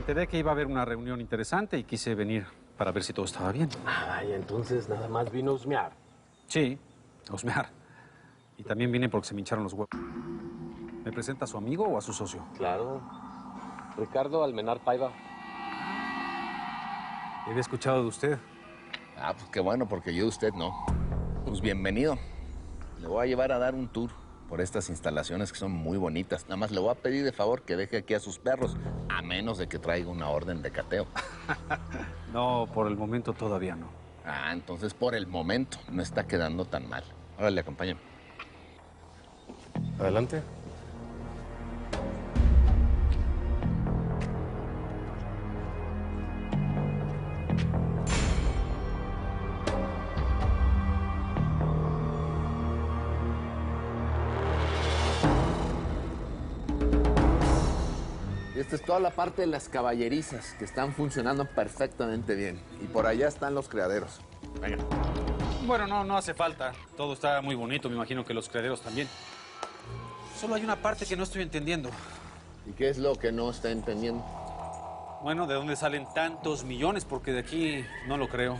enteré que iba a haber una reunión interesante y quise venir para ver si todo estaba bien. Ah, vaya, entonces nada más vino a husmear. Sí, a husmear. Y también vine porque se me hincharon los huevos. ¿Me presenta a su amigo o a su socio? Claro. Ricardo Almenar Paiva. Había escuchado de usted. Ah, pues qué bueno, porque yo de usted no. Pues bienvenido. Le voy a llevar a dar un tour por estas instalaciones que son muy bonitas. Nada más le voy a pedir de favor que deje aquí a sus perros, a menos de que traiga una orden de cateo. No, por el momento todavía no. Ah, entonces por el momento no está quedando tan mal. Órale, acompáñame. Adelante. Esta es toda la parte de las caballerizas que están funcionando perfectamente bien. Y por allá están los criaderos. Venga. Bueno, no hace falta. Todo está muy bonito, me imagino que los criaderos también. Solo hay una parte que no estoy entendiendo. ¿Y qué es lo que no está entendiendo? Bueno, ¿de dónde salen tantos millones? Porque de aquí no lo creo.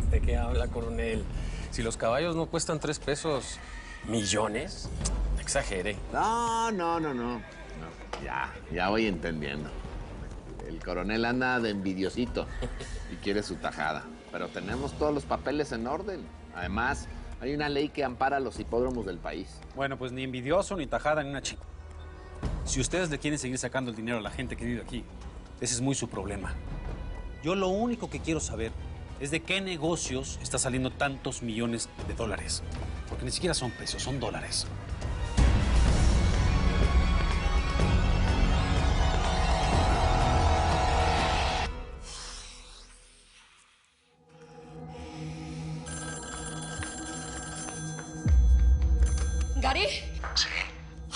¿De qué habla, coronel? Si los caballos no cuestan 3 pesos, ¿millones? No exagere. No. Ya voy entendiendo. El coronel anda de envidiosito y quiere su tajada. Pero tenemos todos los papeles en orden. Además, hay una ley que ampara los hipódromos del país. Bueno, pues ni envidioso, ni tajada, ni una chica. Si ustedes le quieren seguir sacando el dinero a la gente que vive aquí, ese es muy su problema. Yo lo único que quiero saber es de qué negocios está saliendo tantos millones de dólares. Porque ni siquiera son pesos, son dólares. Gary? Sí.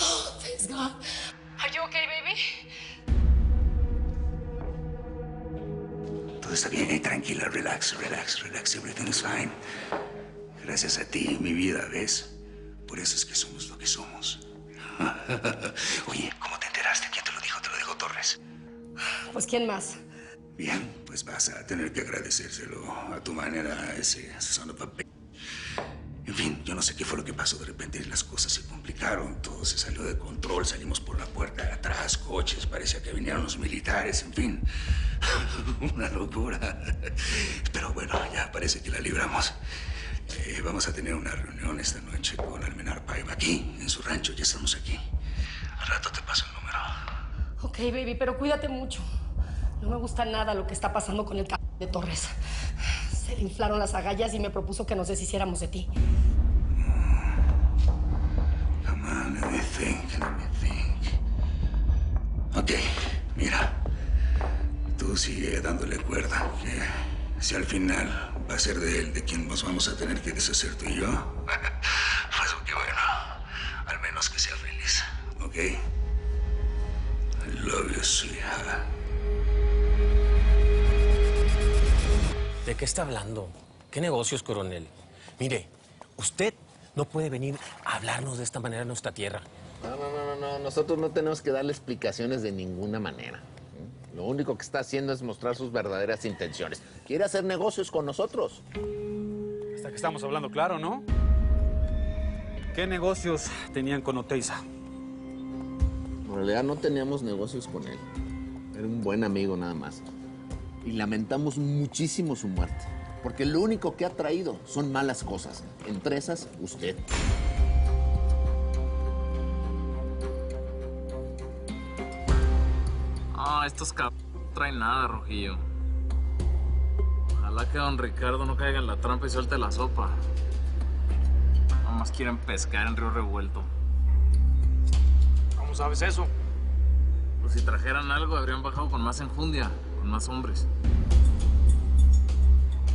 Oh, thanks God. Are you okay, baby? Todo está bien, tranquila, relax. Everything is fine. Gracias a ti, mi vida, ¿ves? Por eso es que somos lo que somos. Oye, ¿cómo te enteraste? ¿Quién te lo dijo? ¿Te lo dijo Torres? Pues, ¿quién más? Bien, pues vas a tener que agradecérselo a tu manera a ese son of a bitch. En fin, yo no sé qué fue lo que pasó. De repente las cosas se complicaron, todo se salió de control, salimos por la puerta de atrás, coches, parecía que vinieron los militares, en fin. Una locura. Pero bueno, ya parece que la libramos. Vamos a tener una reunión esta noche con Almenar Paiva aquí, en su rancho. Ya estamos aquí. Al rato te paso el número. Ok, baby, pero cuídate mucho. No me gusta nada lo que está pasando con el c*** de Torres. Se le inflaron las agallas y me propuso que nos deshiciéramos de ti. Come on, let me think. Ok, mira. Tú sigue dándole cuerda, que si al final va a ser de él de quien nos vamos a tener que deshacer tú y yo, pues qué bueno. Al menos que sea feliz, ¿ok? I love you, sweetheart. ¿De qué está hablando? ¿Qué negocios, coronel? Mire, usted no puede venir a hablarnos de esta manera en nuestra tierra. No. Nosotros no tenemos que darle explicaciones de ninguna manera. Lo único que está haciendo es mostrar sus verdaderas intenciones. Quiere hacer negocios con nosotros. Hasta que estamos hablando claro, ¿no? ¿Qué negocios tenían con Oteiza? En realidad no teníamos negocios con él. Era un buen amigo nada más. Y lamentamos muchísimo su muerte. Porque lo único que ha traído son malas cosas. Entre esas, usted. Ah, estos cabrones no traen nada, Rojillo. Ojalá que don Ricardo no caiga en la trampa y suelte la sopa. Nomás quieren pescar en Río Revuelto. ¿Cómo sabes eso? Pues si trajeran algo, habrían bajado con más enjundia, con más hombres.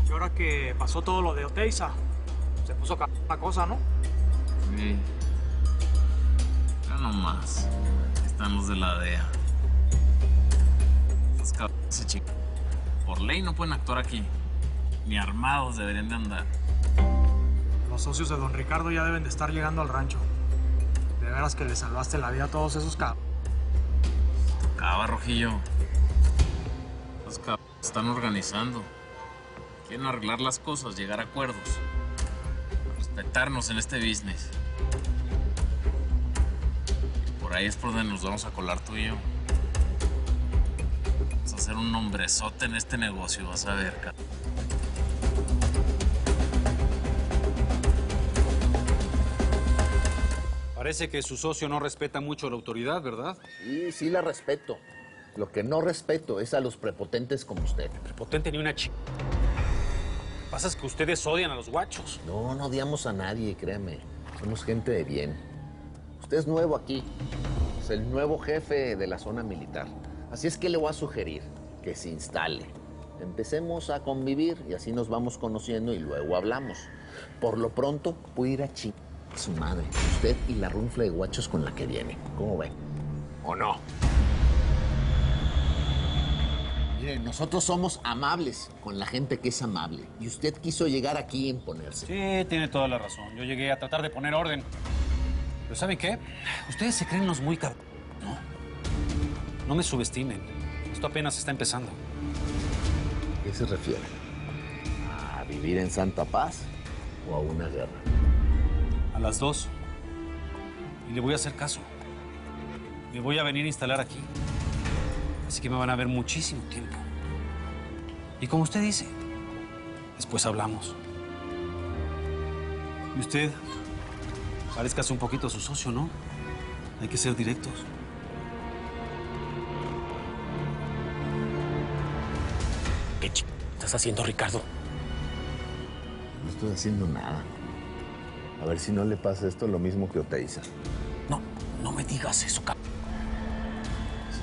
Y ahora que pasó todo lo de Oteiza, se puso la cosa, ¿no? Sí. Ya nomás. Están los de la DEA. Estos cabrones se chingan. Por ley no pueden actuar aquí. Ni armados deberían de andar. Los socios de don Ricardo ya deben de estar llegando al rancho. De veras que le salvaste la vida a todos esos cabros. Tocaba, Rojillo. Los cabrones están organizando. Quieren arreglar las cosas, llegar a acuerdos. Respetarnos en este business. Por ahí es por donde nos vamos a colar tú y yo. Vamos a hacer un hombrezote en este negocio, vas a ver, cabrón. Parece que su socio no respeta mucho la autoridad, ¿verdad? Sí, sí la respeto. Lo que no respeto es a los prepotentes como usted. Prepotente ni una chica. Lo que pasa es que ustedes odian a los guachos. No, no odiamos a nadie, créeme. Somos gente de bien. Usted es nuevo aquí. Es el nuevo jefe de la zona militar. Así es que le voy a sugerir que se instale. Empecemos a convivir y así nos vamos conociendo y luego hablamos. Por lo pronto, voy a ir a su madre. Usted y la runfla de guachos con la que viene. ¿Cómo ven? ¿O no? Miren, nosotros somos amables con la gente que es amable. Y usted quiso llegar aquí a imponerse. Sí, tiene toda la razón. Yo llegué a tratar de poner orden. Pero ¿saben qué? Ustedes se creen unos muy ¿no? No me subestimen. Esto apenas está empezando. ¿A qué se refiere? ¿A vivir en santa paz o a una guerra? A las dos. Y le voy a hacer caso. Me voy a venir a instalar aquí. Así que me van a ver muchísimo tiempo. Y como usted dice, después hablamos. Y usted, parezcase un poquito a su socio, ¿no? Hay que ser directos. ¿Qué estás haciendo, Ricardo? No estoy haciendo nada. A ver si no le pasa esto lo mismo que a Oteiza. No me digas eso, cabrón.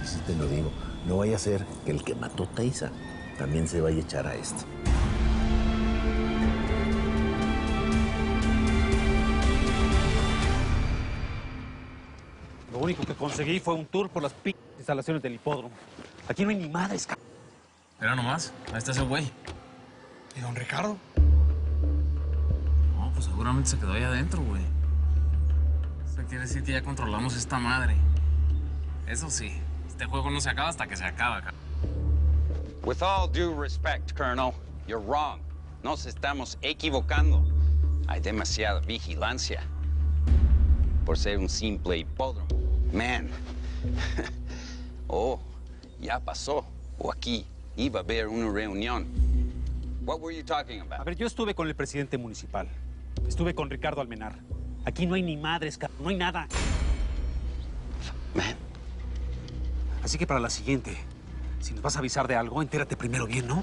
Sí, te lo digo. No vaya a ser que el que mató a Oteiza también se vaya a echar a esto. Lo único que conseguí fue un tour por las instalaciones del hipódromo. Aquí no hay ni madres, cabrón. Mira nomás, ahí está ese güey. ¿Y don Ricardo? No, pues seguramente se quedó ahí adentro, güey. Eso quiere decir que ya controlamos esta madre. Eso sí, este juego no se acaba hasta que se acaba, cabrón. With all due respect, Colonel, you're wrong. Nos estamos equivocando. Hay demasiada vigilancia por ser un simple hipódromo. Man. Oh, ya pasó. O aquí iba a haber una reunión. What were you talking A about? ver, yo estuve con el presidente municipal. Estuve con Ricardo Almenar. Aquí no hay ni madres, cabrón. No hay nada. Man. Así que para la siguiente, si nos vas a avisar de algo, entérate primero bien, ¿no?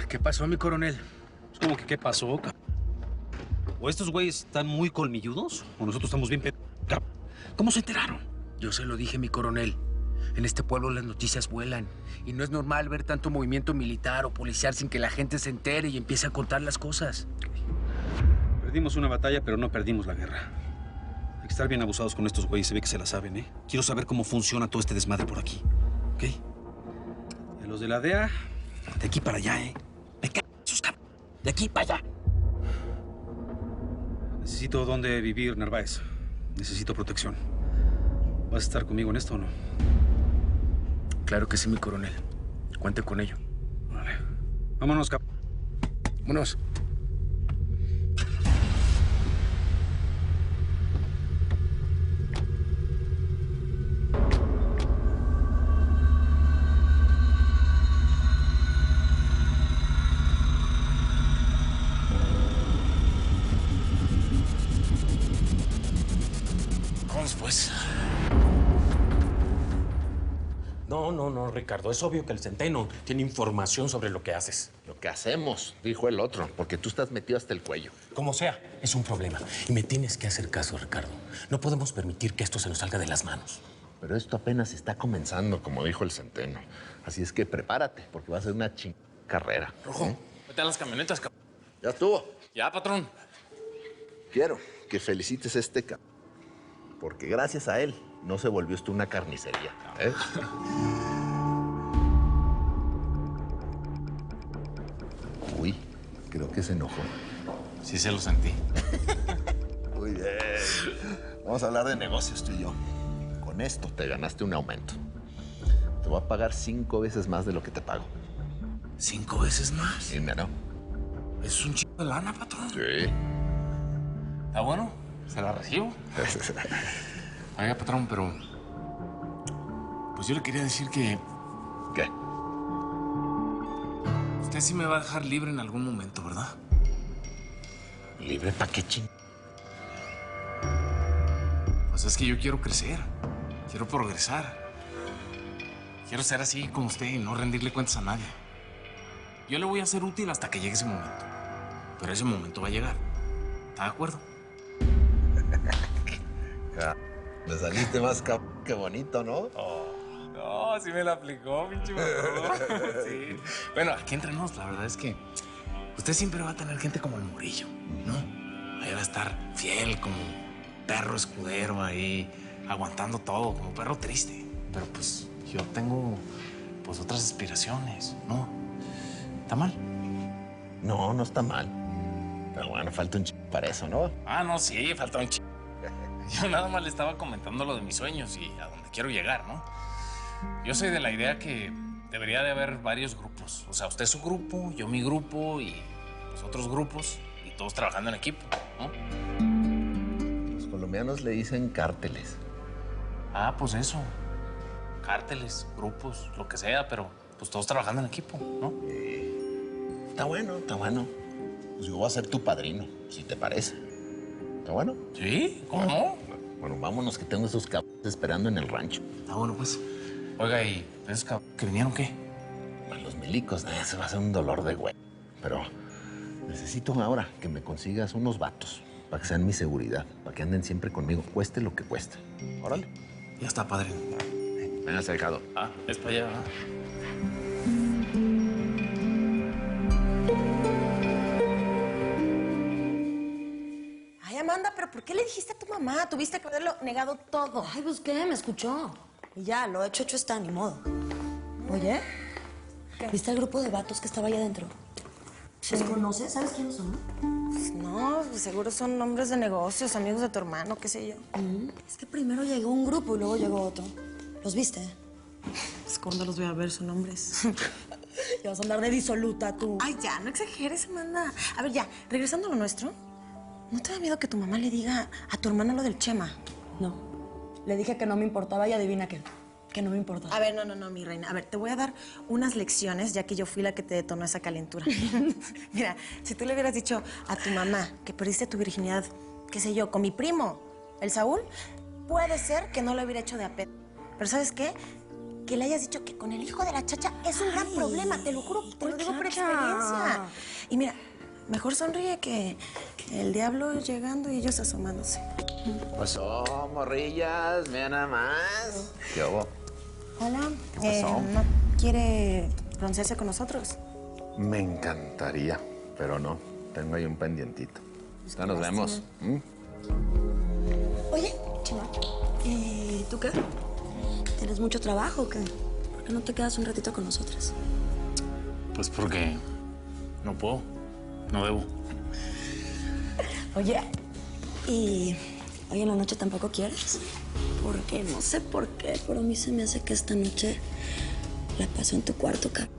¿Qué pasó, mi coronel? Es como que, ¿qué pasó, cabrón? ¿O estos güeyes están muy colmilludos? ¿O nosotros estamos bien cabrón? ¿Cómo se enteraron? Yo se lo dije, mi coronel. En este pueblo las noticias vuelan. Y no es normal ver tanto movimiento militar o policial sin que la gente se entere y empiece a contar las cosas. Perdimos una batalla, pero no perdimos la guerra. Hay que estar bien abusados con estos güeyes. Se ve que se la saben, ¿eh? Quiero saber cómo funciona todo este desmadre por aquí. ¿Ok? Y a los de la DEA, de aquí para allá, ¿eh? Me cago en sus cabrones. De aquí para allá. Necesito dónde vivir, Narváez. Necesito protección. ¿Vas a estar conmigo en esto o no? Claro que sí, mi coronel. Cuente con ello. Vale. Vámonos, Vámonos. Vamos, pues. No, Ricardo. Es obvio que el Centeno tiene información sobre lo que haces. Lo que hacemos, dijo el otro, porque tú estás metido hasta el cuello. Como sea, es un problema. Y me tienes que hacer caso, Ricardo. No podemos permitir que esto se nos salga de las manos. Pero esto apenas está comenzando, como dijo el Centeno. Así es que prepárate, porque va a ser una carrera. Rojo, vete a las camionetas, cabrón. Ya estuvo. Ya, patrón. Quiero que felicites a este porque gracias a él no se volvió esto una carnicería. ¿Eh? Creo que se enojó. Sí se lo sentí. Muy bien. Vamos a hablar de negocios tú y yo. Con esto te ganaste un aumento. Te voy a pagar 5 veces más de lo que te pago. ¿5 veces más? Dinero. Es un chico de lana, patrón. Sí. ¿Está bueno? Se la recibo. Oiga, patrón, pero... Pues yo le quería decir que... ¿Qué? Usted sí me va a dejar libre en algún momento, ¿verdad? ¿Libre pa' qué ching? Pues es que yo quiero crecer. Quiero progresar. Quiero ser así como usted y no rendirle cuentas a nadie. Yo le voy a ser útil hasta que llegue ese momento. Pero ese momento va a llegar. ¿Está de acuerdo? Me saliste más que bonito, ¿no? No, sí me la aplicó, pinche patrón. Sí. Bueno, aquí entre nos, la verdad es que usted siempre va a tener gente como el Murillo, ¿no? Ahí va a estar fiel, como perro escudero ahí, aguantando todo, como perro triste. Pero pues yo tengo pues otras aspiraciones, ¿no? ¿Está mal? No, no está mal. Pero bueno, falta un para eso, ¿no? Ah, no, sí, falta un Yo nada más le estaba comentando lo de mis sueños y a dónde quiero llegar, ¿no? Yo soy de la idea que debería de haber varios grupos. O sea, usted su grupo, yo mi grupo y los otros grupos y todos trabajando en equipo, ¿no? Los colombianos le dicen cárteles. Ah, pues eso. Cárteles, grupos, lo que sea, pero pues todos trabajando en equipo, ¿no? Está bueno, está bueno. Pues yo voy a ser tu padrino, si te parece. ¿Está bueno? ¿Sí? ¿Cómo no? Bueno, vámonos que tengo esos cabrones esperando en el rancho. Está bueno, pues. Oiga, ¿y esos que vinieron qué? Pues los milicos, eso va a ser un dolor de güey. Pero necesito ahora que me consigas unos vatos para que sean mi seguridad, para que anden siempre conmigo, cueste lo que cueste. Órale. Ya está, padre. Venga, dejado. Ah, es para allá, ¿verdad? Ay, Amanda, ¿pero por qué le dijiste a tu mamá? Tuviste que haberlo negado todo. Ay, pues qué, me escuchó. Y ya, lo hecho está, ni modo. Oye, ¿viste el grupo de vatos que estaba ahí adentro? ¿Los conoces? ¿Sabes quiénes son? Pues no, pues seguro son hombres de negocios, amigos de tu hermano, qué sé yo. Es que primero llegó un grupo y luego llegó otro. ¿Los viste? Pues ¿cuándo los voy a ver? Son hombres. Ya vas a andar de disoluta tú. Ay, ya, no exageres, Amanda. A ver, ya, regresando a lo nuestro, ¿no te da miedo que tu mamá le diga a tu hermana lo del Chema? No. Le dije que no me importaba y adivina qué. Que no me importa. A ver, no, mi reina. A ver, te voy a dar unas lecciones, ya que yo fui la que te detonó esa calentura. Mira, si tú le hubieras dicho a tu mamá que perdiste tu virginidad, qué sé yo, con mi primo, el Saúl, puede ser que no lo hubiera hecho de a pedo. Pero ¿sabes qué? Que le hayas dicho que con el hijo de la chacha es un gran problema. Te lo juro, te lo digo por experiencia. Y mira, mejor sonríe que el diablo llegando y ellos asomándose. Pues morrillas, vean nada más. ¿Qué hubo? Hola. ¿Qué pasó? ¿No quiere broncearse con nosotros? Me encantaría, pero no. Tengo ahí un pendientito. Ya nos vemos. Oye, Chema, ¿tú qué? ¿Tienes mucho trabajo o qué? ¿Por qué no te quedas un ratito con nosotras? Pues porque no puedo, no debo. Oye, ¿y hoy en la noche tampoco quieres? Porque no sé por qué, pero a mí se me hace que esta noche la paso en tu cuarto, cabrón.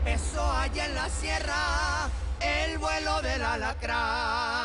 Empezó allá en la sierra el vuelo del alacrán.